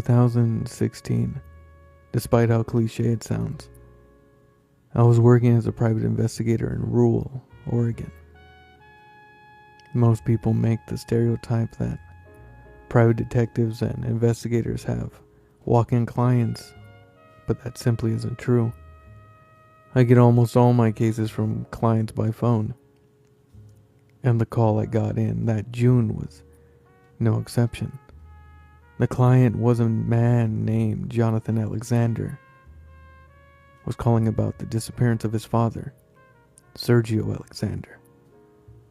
2016, despite how cliche it sounds. I was working as a private investigator in rural Oregon. Most people make the stereotype that private detectives and investigators have walk-in clients, but that simply isn't true. I get almost all my cases from clients by phone, and the call I got in that June was no exception. The client was a man named Jonathan Alexander, was calling about the disappearance of his father, Sergio Alexander.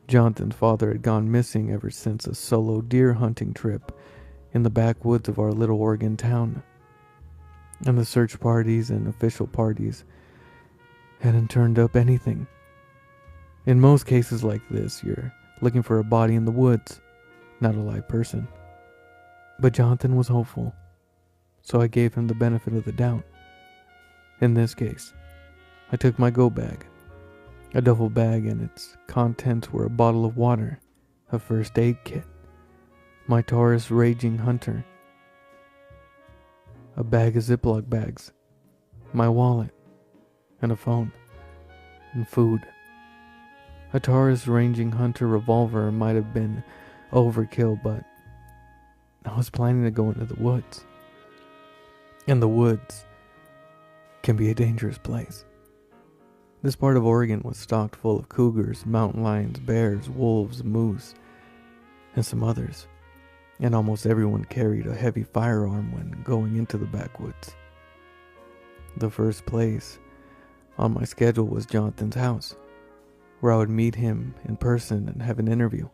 Jonathan's father had gone missing ever since a solo deer hunting trip in the backwoods of our little Oregon town, and the search parties and official parties hadn't turned up anything. In most cases like this, you're looking for a body in the woods, not a live person. But Jonathan was hopeful, so I gave him the benefit of the doubt. In this case, I took my go bag, a duffel bag, and its contents were a bottle of water, a first aid kit, my Taurus Raging Hunter, a bag of Ziploc bags, my wallet, and a phone, and food. A Taurus Raging Hunter revolver might have been overkill, but I was planning to go into the woods. And the woods can be a dangerous place. This part of Oregon was stocked full of cougars, mountain lions, bears, wolves, moose, and some others. And almost everyone carried a heavy firearm when going into the backwoods. The first place on my schedule was Jonathan's house, where I would meet him in person and have an interview.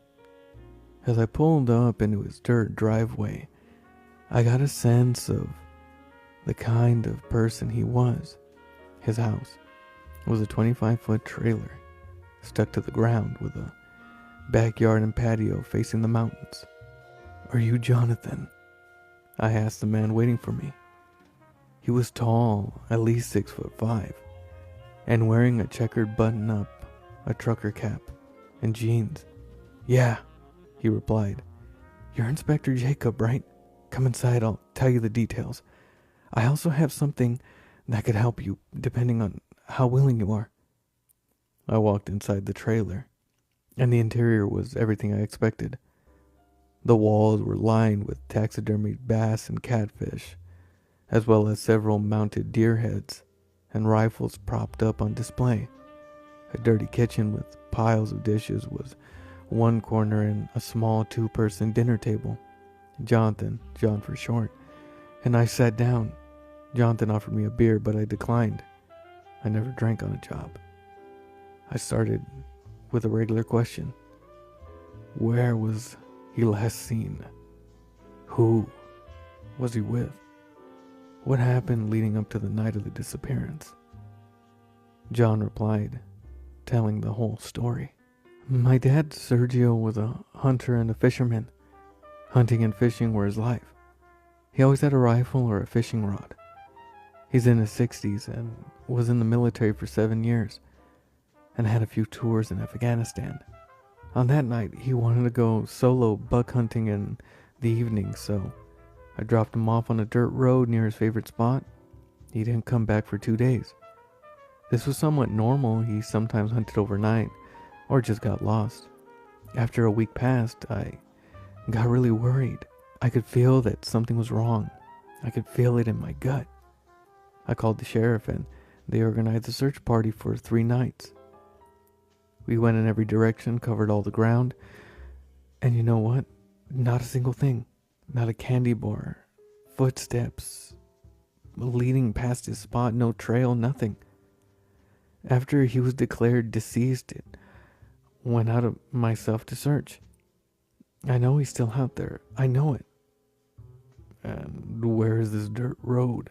As I pulled up into his dirt driveway, I got a sense of the kind of person he was. His house was a 25-foot trailer stuck to the ground with a backyard and patio facing the mountains. "Are you Jonathan?" I asked the man waiting for me. He was tall, at least 6'5", and wearing a checkered button-up, a trucker cap, and jeans. "Yeah," he replied. "You're Inspector Jacob, right? Come inside, I'll tell you the details. I also have something that could help you, depending on how willing you are." I walked inside the trailer, and the interior was everything I expected. The walls were lined with taxidermied bass and catfish, as well as several mounted deer heads and rifles propped up on display. A dirty kitchen with piles of dishes was one corner, and a small two-person dinner table. Jonathan, John for short, and I sat down. Jonathan offered me a beer, but I declined. I never drank on a job. I started with a regular question. Where was he last seen? Who was he with? What happened leading up to the night of the disappearance? John replied, telling the whole story. "My dad, Sergio, was a hunter and a fisherman. Hunting and fishing were his life. He always had a rifle or a fishing rod. He's in his 60s and was in the military for 7 years and had a few tours in Afghanistan. On that night, he wanted to go solo buck hunting in the evening, so I dropped him off on a dirt road near his favorite spot. He didn't come back for 2 days. This was somewhat normal. He sometimes hunted overnight or just got lost. After a week passed, I got really worried. I could feel that something was wrong. I could feel it in my gut. I called the sheriff and they organized a search party for 3 nights. We went in every direction, covered all the ground, and you know what? Not a single thing. Not a candy bar, footsteps leading past his spot, no trail, nothing. After he was declared deceased, it went out of myself to search. I know he's still out there. I know it. And where is this dirt road?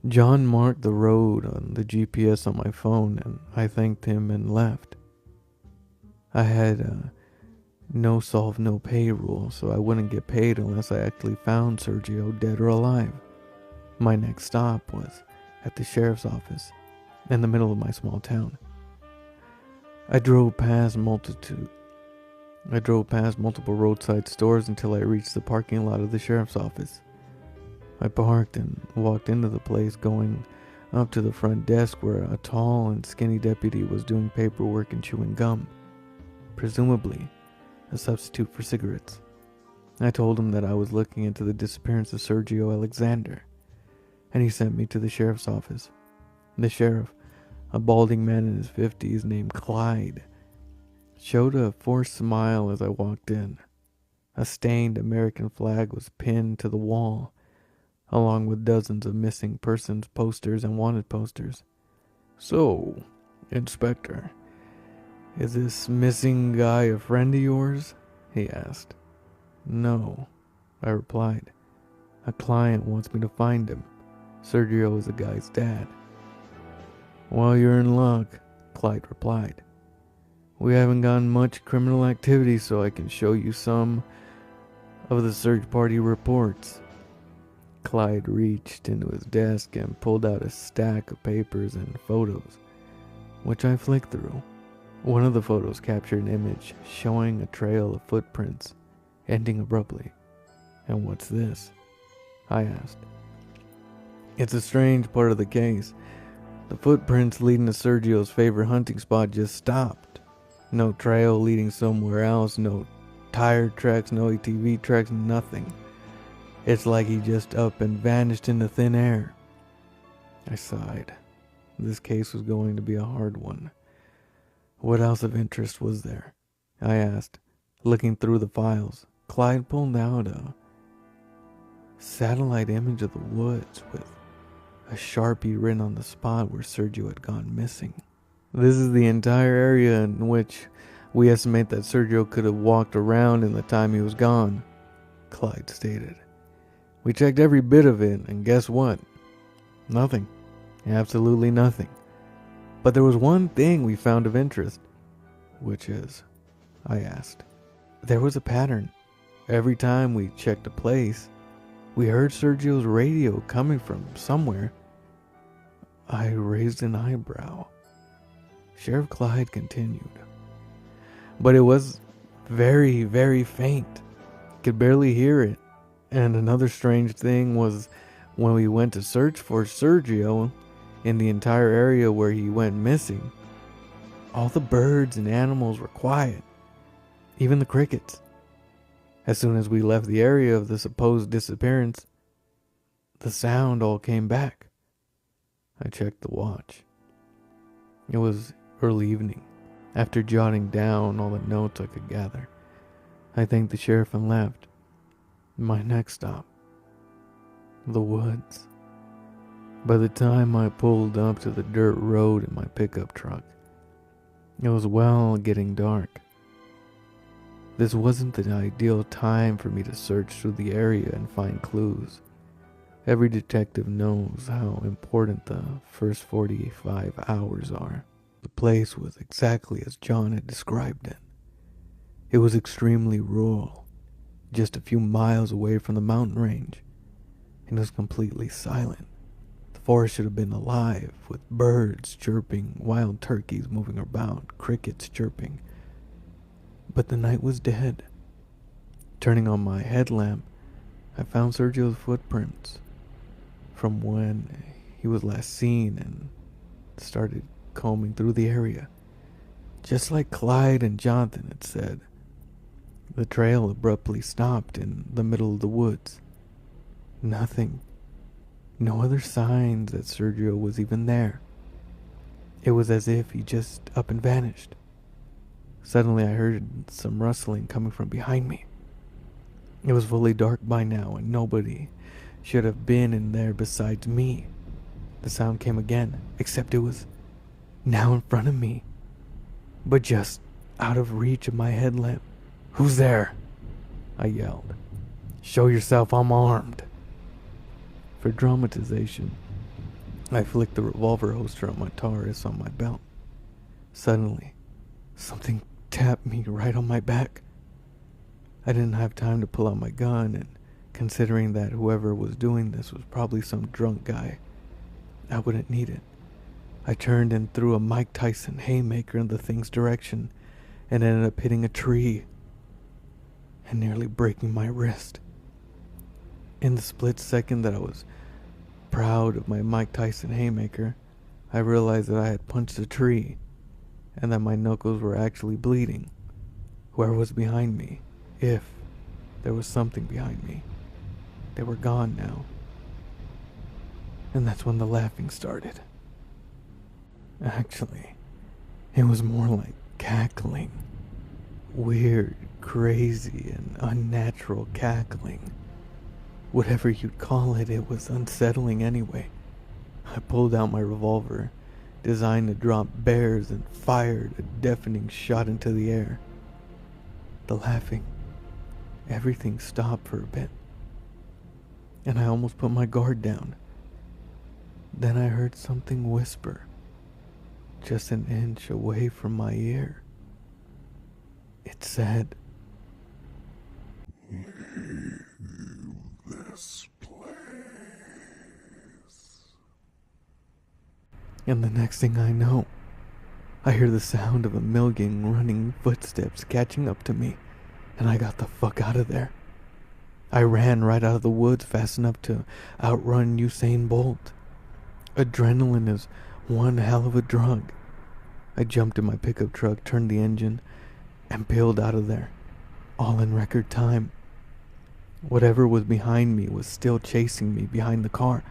John marked the road on the GPS on my phone, and I thanked him and left. I had a no solve, no pay rule, so I wouldn't get paid unless I actually found Sergio dead or alive. My next stop was at the sheriff's office in the middle of my small town. I drove past multiple roadside stores until I reached the parking lot of the sheriff's office. I parked and walked into the place, going up to the front desk where a tall and skinny deputy was doing paperwork and chewing gum, presumably a substitute for cigarettes. I told him that I was looking into the disappearance of Sergio Alexander, and he sent me to the sheriff's office. The sheriff, a balding man in his 50s named Clyde, showed a forced smile as I walked in. A stained American flag was pinned to the wall, along with dozens of missing persons posters and wanted posters. "So, Inspector, is this missing guy a friend of yours?" he asked. "No," I replied. "A client wants me to find him. Sergio is the guy's dad." "Well, you're in luck," Clyde replied. "We haven't gotten much criminal activity, so I can show you some of the search party reports." Clyde reached into his desk and pulled out a stack of papers and photos, which I flicked through. One of the photos captured an image showing a trail of footprints ending abruptly. "And what's this?" I asked. "It's a strange part of the case. The footprints leading to Sergio's favorite hunting spot just stopped. No trail leading somewhere else, no tire tracks, no ATV tracks, nothing. It's like he just up and vanished into thin air." I sighed. This case was going to be a hard one. "What else of interest was there?" I asked, looking through the files. Clyde pulled out a satellite image of the woods with a Sharpie written on the spot where Sergio had gone missing. "This is the entire area in which we estimate that Sergio could have walked around in the time he was gone," Clyde stated. "We checked every bit of it, and guess what? Nothing. Absolutely nothing. But there was one thing we found of interest." "Which is?" I asked. "There was a pattern. Every time we checked a place, we heard Sergio's radio coming from somewhere." I raised an eyebrow. Sheriff Clyde continued. "But it was very, very faint. Could barely hear it. And another strange thing was when we went to search for Sergio in the entire area where he went missing, all the birds and animals were quiet, even the crickets. As soon as we left the area of the supposed disappearance, the sound all came back." I checked the watch. It was early evening. After jotting down all the notes I could gather, I thanked the sheriff and left. My next stop, the woods. By the time I pulled up to the dirt road in my pickup truck, it was well getting dark. This wasn't the ideal time for me to search through the area and find clues. Every detective knows how important the first 45 hours are. The place was exactly as John had described it. It was extremely rural, just a few miles away from the mountain range, and it was completely silent. The forest should have been alive, with birds chirping, wild turkeys moving about, crickets chirping. But the night was dead. Turning on my headlamp, I found Sergio's footprints from when he was last seen and started combing through the area. Just like Clyde and Jonathan had said, the trail abruptly stopped in the middle of the woods. Nothing. No other signs that Sergio was even there. It was as if he just up and vanished. Suddenly I heard some rustling coming from behind me. It was fully dark by now, and nobody should have been in there besides me. The sound came again, except it was now in front of me, but just out of reach of my headlamp. "Who's there?" I yelled. "Show yourself, I'm armed." For dramatization, I flicked the revolver holster on my Taurus on my belt. Suddenly, something tapped me right on my back. I didn't have time to pull out my gun, and considering that whoever was doing this was probably some drunk guy, I wouldn't need it. I turned and threw a Mike Tyson haymaker in the thing's direction and ended up hitting a tree and nearly breaking my wrist. In the split second that I was proud of my Mike Tyson haymaker, I realized that I had punched a tree and that my knuckles were actually bleeding. Where was behind me? If there was something behind me. They were gone now. And that's when the laughing started. Actually, it was more like cackling. Weird, crazy, and unnatural cackling. Whatever you'd call it, it was unsettling anyway. I pulled out my revolver, designed to drop bears, and fired a deafening shot into the air. The laughing, everything stopped for a bit, and I almost put my guard down. Then I heard something whisper, just an inch away from my ear. It said, "Leave this place." And the next thing I know, I hear the sound of a million running footsteps catching up to me, and I got the fuck out of there. I ran right out of the woods fast enough to outrun Usain Bolt. Adrenaline is one hell of a drug. I jumped in my pickup truck, turned the engine, and peeled out of there, all in record time. Whatever was behind me was still chasing me behind the car.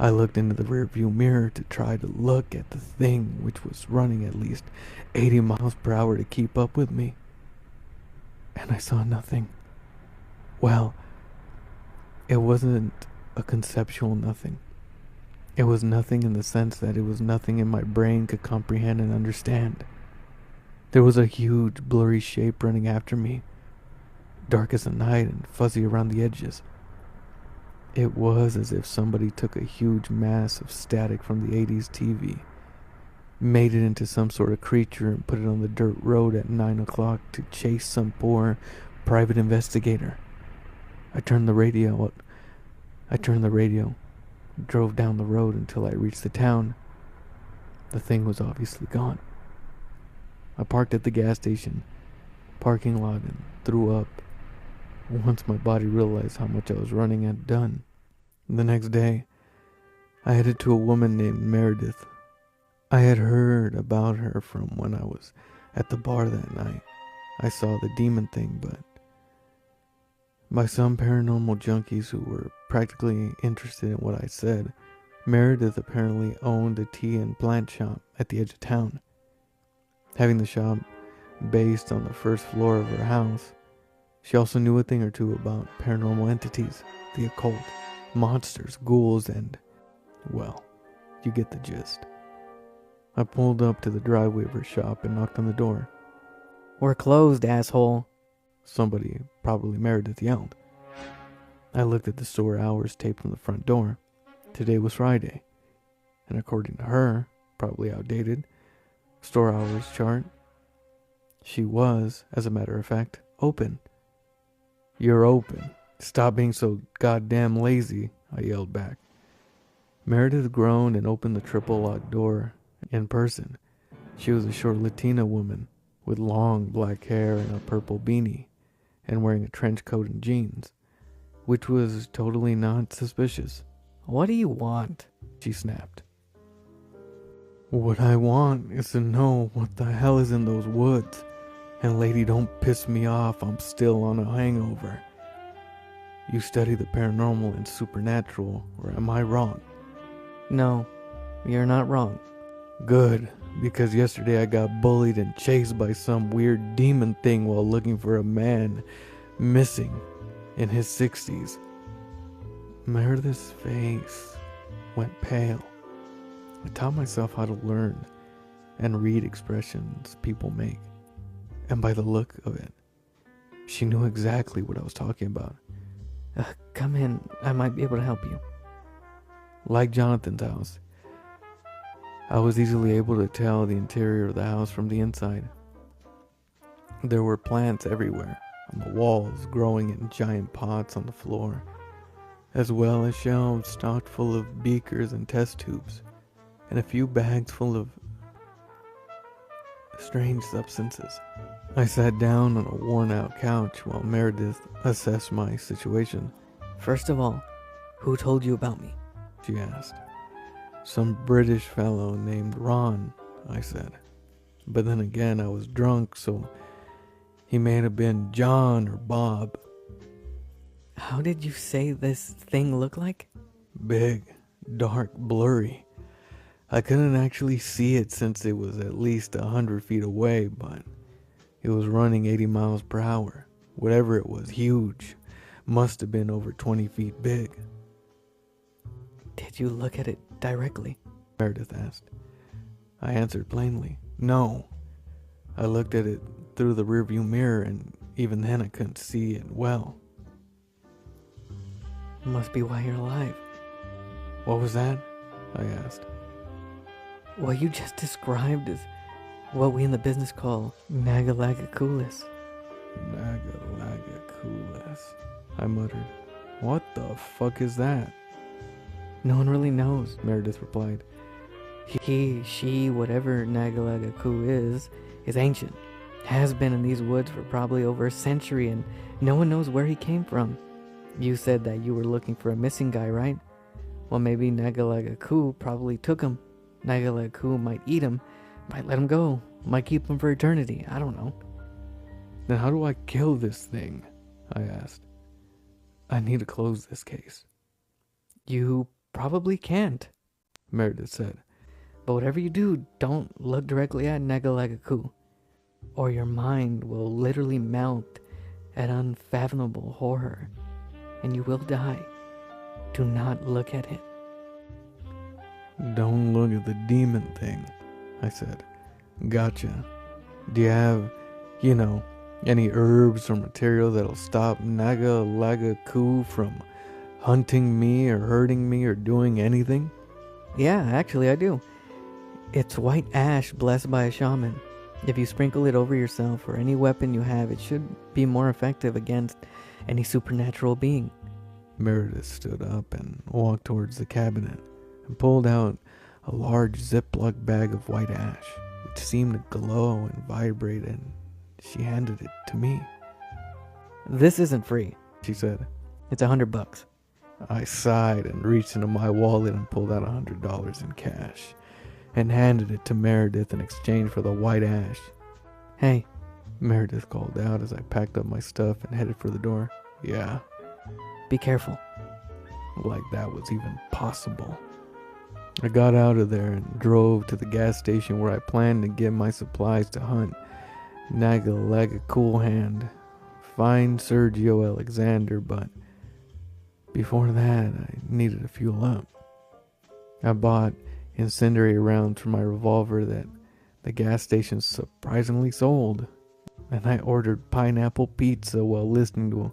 I looked into the rearview mirror to try to look at the thing, which was running at least 80 miles per hour to keep up with me. And I saw nothing. Well, it wasn't a conceptual nothing. It was nothing in the sense that it was nothing in my brain could comprehend and understand. There was a huge, blurry shape running after me, dark as the night and fuzzy around the edges. It was as if somebody took a huge mass of static from the 80s TV, made it into some sort of creature and put it on the dirt road at 9 o'clock to chase some poor private investigator. I turned the radio, drove down the road until I reached the town. The thing was obviously gone. I parked at the gas station parking lot and threw up once my body realized how much I was running had done. The next day, I headed to a woman named Meredith. I had heard about her from when I was at the bar that night. I saw the demon thing, but by some paranormal junkies who were practically interested in what I said, Meredith apparently owned a tea and plant shop at the edge of town. Having the shop based on the first floor of her house, she also knew a thing or two about paranormal entities, the occult, monsters, ghouls, and, well, you get the gist. I pulled up to the driveway of her shop and knocked on the door. "We're closed, asshole," somebody, probably Meredith, yelled. I looked at the store hours taped on the front door. Today was Friday, and according to her, probably outdated, store hours chart, she was, as a matter of fact, open. "You're open. Stop being so goddamn lazy," I yelled back. Meredith groaned and opened the triple locked door in person. She was a short Latina woman with long black hair and a purple beanie, and wearing a trench coat and jeans, which was totally not suspicious. "What do you want?" she snapped. "What I want is to know what the hell is in those woods. And lady, don't piss me off, I'm still on a hangover. You study the paranormal and supernatural, or am I wrong?" "No, you're not wrong." "Good, because yesterday I got bullied and chased by some weird demon thing while looking for a man missing in his 60s. Meredith's face went pale. I taught myself how to learn and read expressions people make, and by the look of it, she knew exactly what I was talking about. "Come in, I might be able to help you." Like Jonathan's house, I was easily able to tell the interior of the house from the inside. There were plants everywhere, on the walls, growing in giant pots on the floor, as well as shelves stocked full of beakers and test tubes, and a few bags full of strange substances. I sat down on a worn-out couch while Meredith assessed my situation. First of all, who told you about me? She asked. Some British fellow named Ron, I said. But then again, I was drunk, so he may have been John or Bob. How did you say this thing looked like? Big, dark, blurry. I couldn't actually see it since it was at least 100 feet away, but it was running 80 miles per hour. Whatever it was, huge. Must have been over 20 feet big. Did you look at it directly? Meredith asked. I answered plainly, no. I looked at it through the rearview mirror, and even then I couldn't see it well. Must be why you're alive. What was that? I asked. What you just described is what we in the business call nagalagakulis. Nagalagakulis, I muttered. What the fuck is that? No one really knows. Meredith replied. He, she, whatever nagalagaku is ancient. Has been in these woods for probably over a century, and no one knows where he came from. You said that you were looking for a missing guy, right? Well, maybe nagalagaku probably took him. Nagalagaku might eat him, might let him go, might keep him for eternity. I don't know. Then how do I kill this thing? I asked. I need to close this case. You probably can't, Meredith said. but whatever you do, don't look directly at nagalagaku, or your mind will literally melt at unfathomable horror, and you will die. Do not look at it. Don't look at the demon thing, I said. Gotcha. Do you have, any herbs or material that'll stop Nagalagaku from hunting me or hurting me or doing anything? Yeah, actually I do. It's white ash blessed by a shaman. If you sprinkle it over yourself or any weapon you have, it should be more effective against any supernatural being. Meredith stood up and walked towards the cabinet and pulled out a large Ziploc bag of white ash, which seemed to glow and vibrate, and she handed it to me. This isn't free, She said. it's $100. I sighed and reached into my wallet and pulled out $100 in cash and handed it to Meredith in exchange for the white ash. Hey, Meredith called out as I packed up my stuff and headed for the door. Yeah, be careful. like that was even possible. I got out of there and drove to the gas station where I planned to get my supplies to hunt Nagalagaku Hand, find Sergio Alexander, but before that I needed to fuel up. I bought incendiary rounds for my revolver that the gas station surprisingly sold, and I ordered pineapple pizza while listening to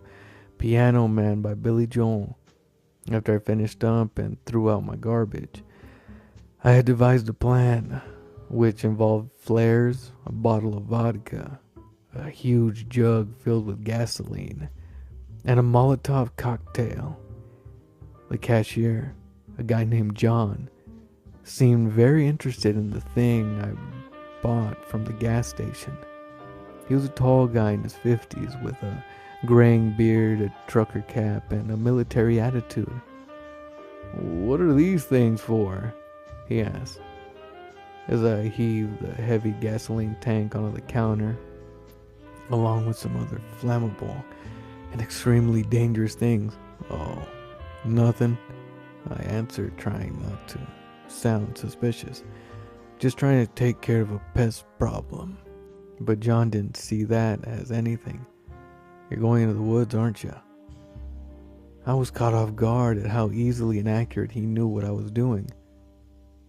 Piano Man by Billy Joel. After I finished up and threw out my garbage, I had devised a plan, which involved flares, a bottle of vodka, a huge jug filled with gasoline, and a Molotov cocktail. The cashier, a guy named John, seemed very interested in the thing I bought from the gas station. He was a tall guy in his 50s with a graying beard, a trucker cap, and a military attitude. "What are these things for?" he asked, as I heaved the heavy gasoline tank onto the counter, along with some other flammable and extremely dangerous things. "Oh, nothing," I answered, trying not to sound suspicious. "Just trying to take care of a pest problem." But John didn't see that as anything. "You're going into the woods, aren't you?" I was caught off guard at how easily and accurate he knew what I was doing.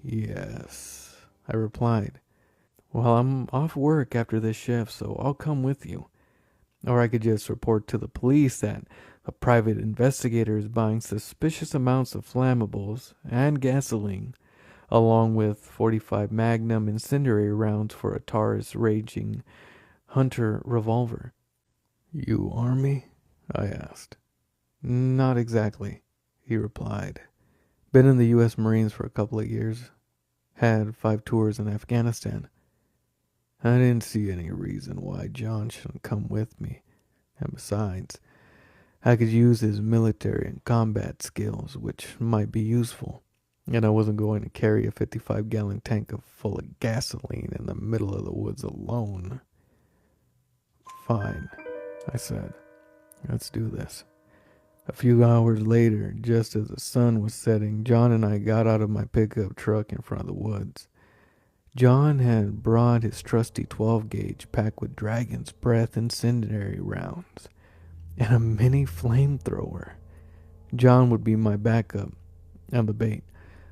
"Yes," I replied. "Well, I'm off work after this shift, so I'll come with you. Or I could just report to the police that a private investigator is buying suspicious amounts of flammables and gasoline, along with 45 Magnum incendiary rounds for a Taurus raging hunter revolver." "You Army?" I asked. "Not exactly," he replied. "Been in the U.S. Marines for a couple of years. Had 5 tours in Afghanistan." I didn't see any reason why John shouldn't come with me. And besides, I could use his military and combat skills, which might be useful. And I wasn't going to carry a 55-gallon tank full of gasoline in the middle of the woods alone. Fine, I said. Let's do this. A few hours later, just as the sun was setting, John and I got out of my pickup truck in front of the woods. John had brought his trusty 12-gauge packed with Dragon's Breath incendiary rounds and a mini flamethrower. John would be my backup and the bait,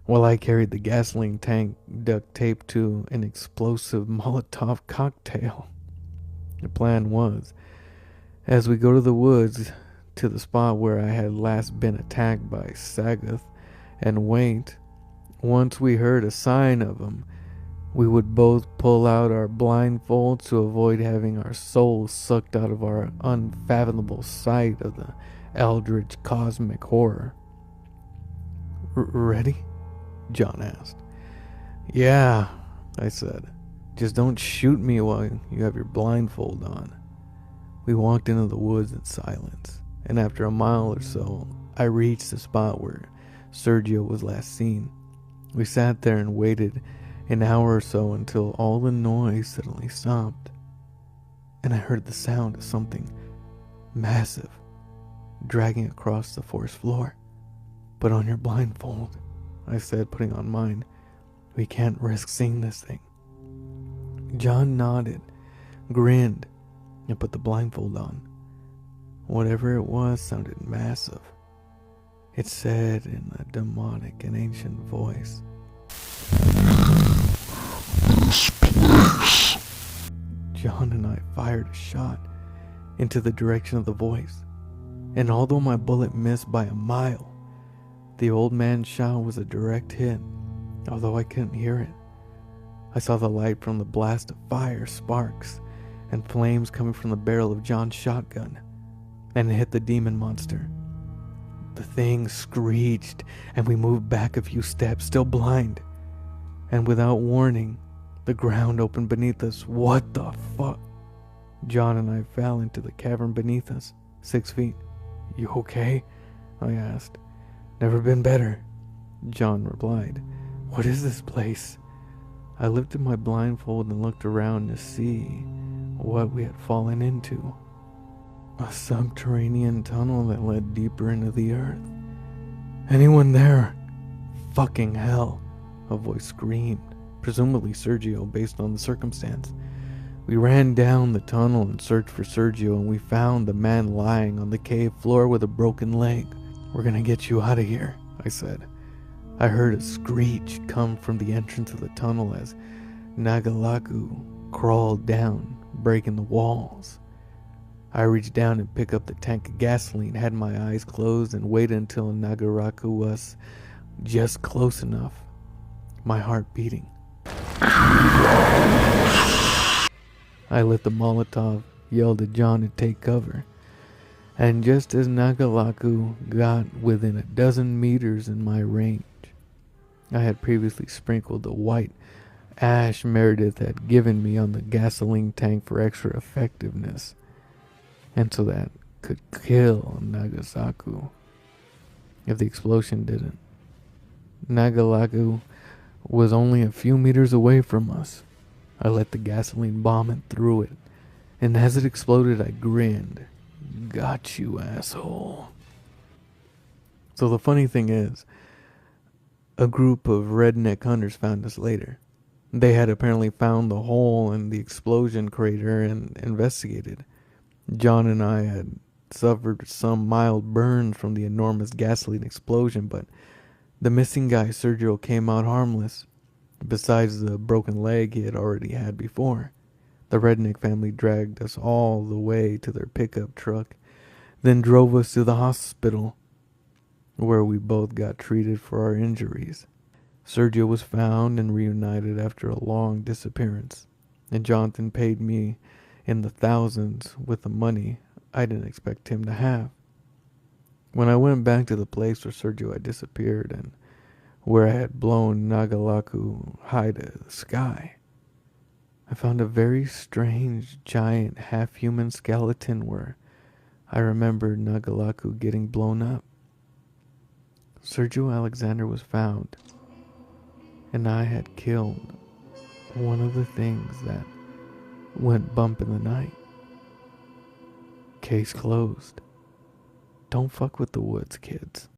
while I carried the gasoline tank duct taped to an explosive Molotov cocktail. The plan was, as we go to the woods, to the spot where I had last been attacked by Sagoth, and wait. Once we heard a sign of him, we would both pull out our blindfolds to avoid having our souls sucked out of our unfathomable sight of the eldritch cosmic horror. Ready? John asked. Yeah, I said. Just don't shoot me while you have your blindfold on. We walked into the woods in silence, and after a mile or so, I reached the spot where Sergio was last seen. We sat there and waited an hour or so until all the noise suddenly stopped, and I heard the sound of something massive dragging across the forest floor. Put on your blindfold, I said, putting on mine. We can't risk seeing this thing. John nodded, grinned, and put the blindfold on. Whatever it was sounded massive. It said in a demonic and ancient voice, "This place." John and I fired a shot into the direction of the voice, and although my bullet missed by a mile, the old man's shot was a direct hit, although I couldn't hear it. I saw the light from the blast of fire, sparks, and flames coming from the barrel of John's shotgun, and it hit the demon monster. The thing screeched, and we moved back a few steps, still blind. And without warning, the ground opened beneath us. What the fuck? John and I fell into the cavern beneath us, 6 feet. You okay? I asked. Never been better, John replied. What is this place? I lifted my blindfold and looked around to see what we had fallen into. A subterranean tunnel that led deeper into the earth. Anyone there? Fucking hell, a voice screamed, presumably Sergio based on the circumstance. We ran down the tunnel and searched for Sergio, and we found the man lying on the cave floor with a broken leg. We're gonna get you out of here, I said. I heard a screech come from the entrance of the tunnel as Nagalaku crawled down, breaking the walls. I reached down and picked up the tank of gasoline, had my eyes closed, and waited until Nagaraku was just close enough, my heart beating. I lit the Molotov, yelled at John to take cover, and just as Nagalaku got within a dozen meters in my range, I had previously sprinkled the white ash Meredith had given me on the gasoline tank for extra effectiveness, and so that could kill Nagasaku if the explosion didn't. Nagalaku was only a few meters away from us. I let the gasoline bomb and threw it, and as it exploded I grinned. Got you, asshole. So the funny thing is, a group of redneck hunters found us later. They had apparently found the hole in the explosion crater and investigated. John and I had suffered some mild burns from the enormous gasoline explosion, but the missing guy, Sergio, came out harmless, besides the broken leg he had already had before. The redneck family dragged us all the way to their pickup truck, then drove us to the hospital, where we both got treated for our injuries. Sergio was found and reunited after a long disappearance, and Jonathan paid me in the thousands with the money I didn't expect him to have. When I went back to the place where Sergio had disappeared and where I had blown Nagalaku high to the sky, I found a very strange, giant, half-human skeleton where I remember Nagalaku getting blown up. Sergio Alexander was found, and I had killed one of the things that went bump in the night. Case closed. Don't fuck with the woods, kids.